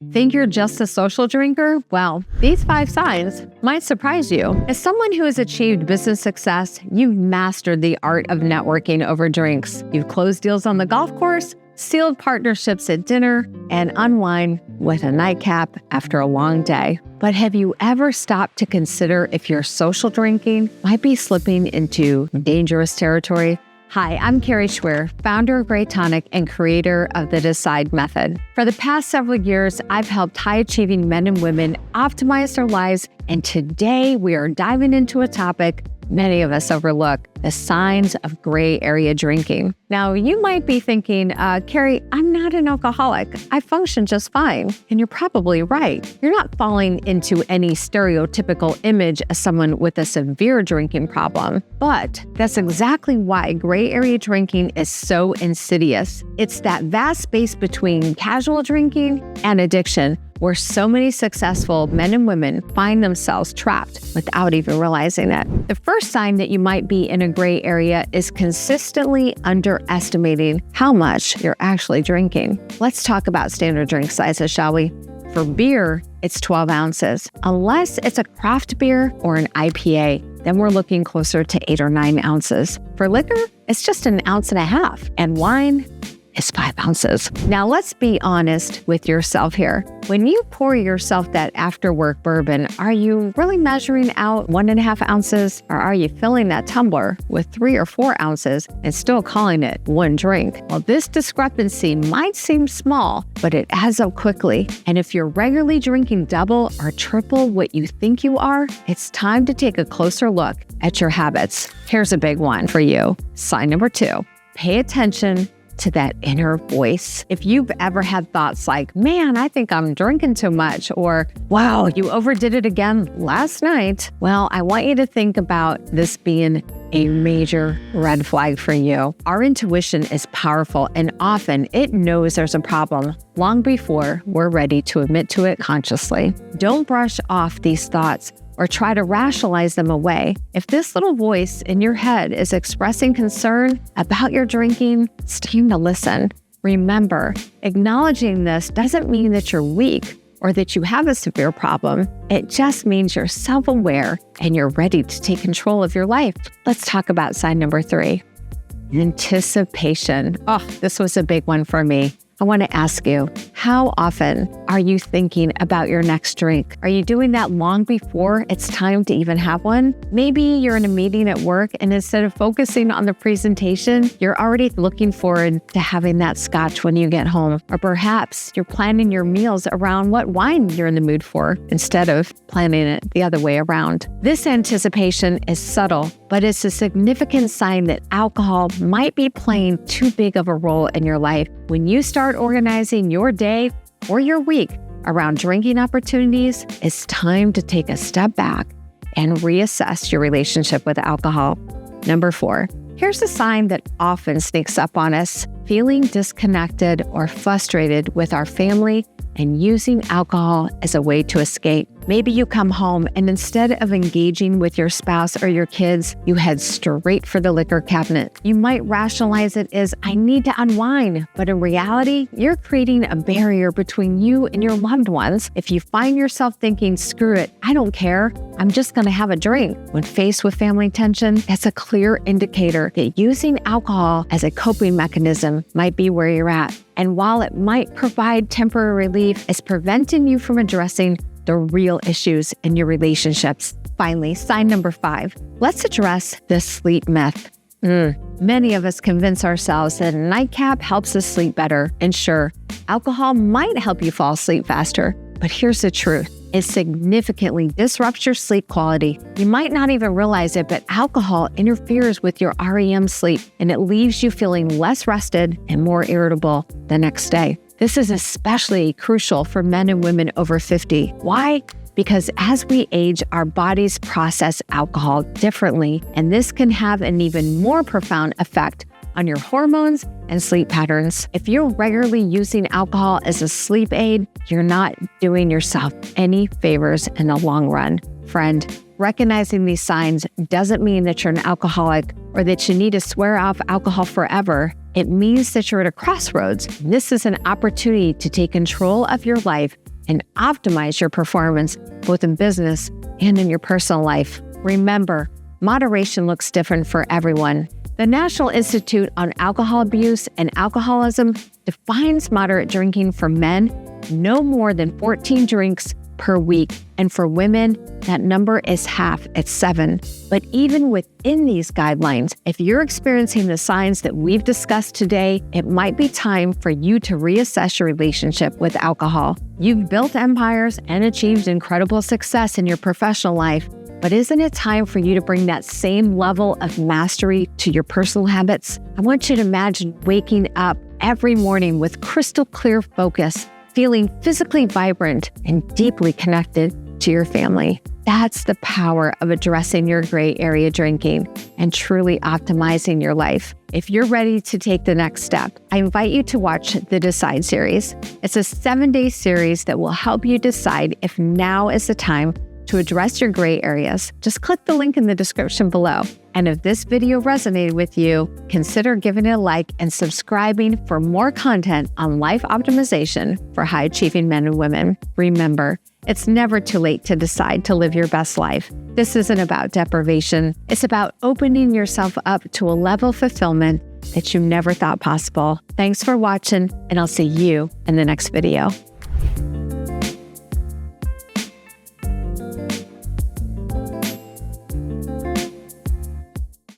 Think you're just a social drinker? Well, these 5 signs might surprise you. As someone who has achieved business success, you've mastered the art of networking over drinks. You've closed deals on the golf course, sealed partnerships at dinner, and unwind with a nightcap after a long day. But have you ever stopped to consider if your social drinking might be slipping into dangerous territory? Hi, I'm Carrie Schwer, founder of Great Tonic and creator of the Decide Method. For the past several years, I've helped high-achieving men and women optimize their lives, and today we are diving into a topic many of us overlook: the signs of gray area drinking. Now, you might be thinking, Carrie, I'm not an alcoholic. I function just fine. And you're probably right. You're not falling into any stereotypical image as someone with a severe drinking problem. But that's exactly why gray area drinking is so insidious. It's that vast space between casual drinking and addiction, where so many successful men and women find themselves trapped without even realizing it. The first sign that you might be in a gray area is consistently underestimating how much you're actually drinking. Let's talk about standard drink sizes, shall we? For beer, it's 12 ounces. Unless it's a craft beer or an IPA, then we're looking closer to 8 or 9 ounces. For liquor, it's just 1.5 ounces. And wine is 5 ounces. Now, let's be honest with yourself here. When you pour yourself that after-work bourbon, are you really measuring out 1.5 ounces, or are you filling that tumbler with 3 or 4 ounces and still calling it one drink? Well, this discrepancy might seem small, but it adds up quickly. And if you're regularly drinking double or triple what you think you are, it's time to take a closer look at your habits. Here's a big one for you. Sign number 2, pay attention to that inner voice. If you've ever had thoughts like, man, I think I'm drinking too much, or wow, you overdid it again last night, well, I want you to think about this being a major red flag for you. Our intuition is powerful, and often it knows there's a problem long before we're ready to admit to it consciously. Don't brush off these thoughts or try to rationalize them away. If this little voice in your head is expressing concern about your drinking, it's time to listen. Remember, acknowledging this doesn't mean that you're weak or that you have a severe problem. It just means you're self-aware and you're ready to take control of your life. Let's talk about sign number 3, anticipation. Oh, this was a big one for me. I want to ask you, how often are you thinking about your next drink? Are you doing that long before it's time to even have one? Maybe you're in a meeting at work, and instead of focusing on the presentation, you're already looking forward to having that scotch when you get home. Or perhaps you're planning your meals around what wine you're in the mood for instead of planning it the other way around. This anticipation is subtle, but it's a significant sign that alcohol might be playing too big of a role in your life. When you start organizing your day or your week around drinking opportunities, it's time to take a step back and reassess your relationship with alcohol. Number 4, here's a sign that often sneaks up on us: feeling disconnected or frustrated with our family and using alcohol as a way to escape. Maybe you come home and instead of engaging with your spouse or your kids, you head straight for the liquor cabinet. You might rationalize it as, I need to unwind, but in reality, you're creating a barrier between you and your loved ones. If you find yourself thinking, screw it, I don't care, I'm just gonna have a drink, when faced with family tension, that's a clear indicator that using alcohol as a coping mechanism might be where you're at. And while it might provide temporary relief, it's preventing you from addressing the real issues in your relationships. Finally, sign number 5, let's address the sleep myth. Many of us convince ourselves that a nightcap helps us sleep better. And sure, alcohol might help you fall asleep faster, but here's the truth. It significantly disrupts your sleep quality. You might not even realize it, but alcohol interferes with your REM sleep, and it leaves you feeling less rested and more irritable the next day. This is especially crucial for men and women over 50. Why? Because as we age, our bodies process alcohol differently, and this can have an even more profound effect on your hormones and sleep patterns. If you're regularly using alcohol as a sleep aid, you're not doing yourself any favors in the long run. Friend, recognizing these signs doesn't mean that you're an alcoholic or that you need to swear off alcohol forever. It means that you're at a crossroads. This is an opportunity to take control of your life and optimize your performance both in business and in your personal life. Remember, moderation looks different for everyone. The National Institute on Alcohol Abuse and Alcoholism defines moderate drinking for men no more than 14 drinks per week. And for women, that number is half at 7. But even within these guidelines, if you're experiencing the signs that we've discussed today, it might be time for you to reassess your relationship with alcohol. You've built empires and achieved incredible success in your professional life. But isn't it time for you to bring that same level of mastery to your personal habits? I want you to imagine waking up every morning with crystal clear focus, feeling physically vibrant and deeply connected to your family. That's the power of addressing your gray area drinking and truly optimizing your life. If you're ready to take the next step, I invite you to watch the Decide series. It's a 7-day series that will help you decide if now is the time to address your gray areas. Just click the link in the description below. And if this video resonated with you, consider giving it a like and subscribing for more content on life optimization for high-achieving men and women. Remember, it's never too late to decide to live your best life. This isn't about deprivation. It's about opening yourself up to a level of fulfillment that you never thought possible. Thanks for watching, and I'll see you in the next video.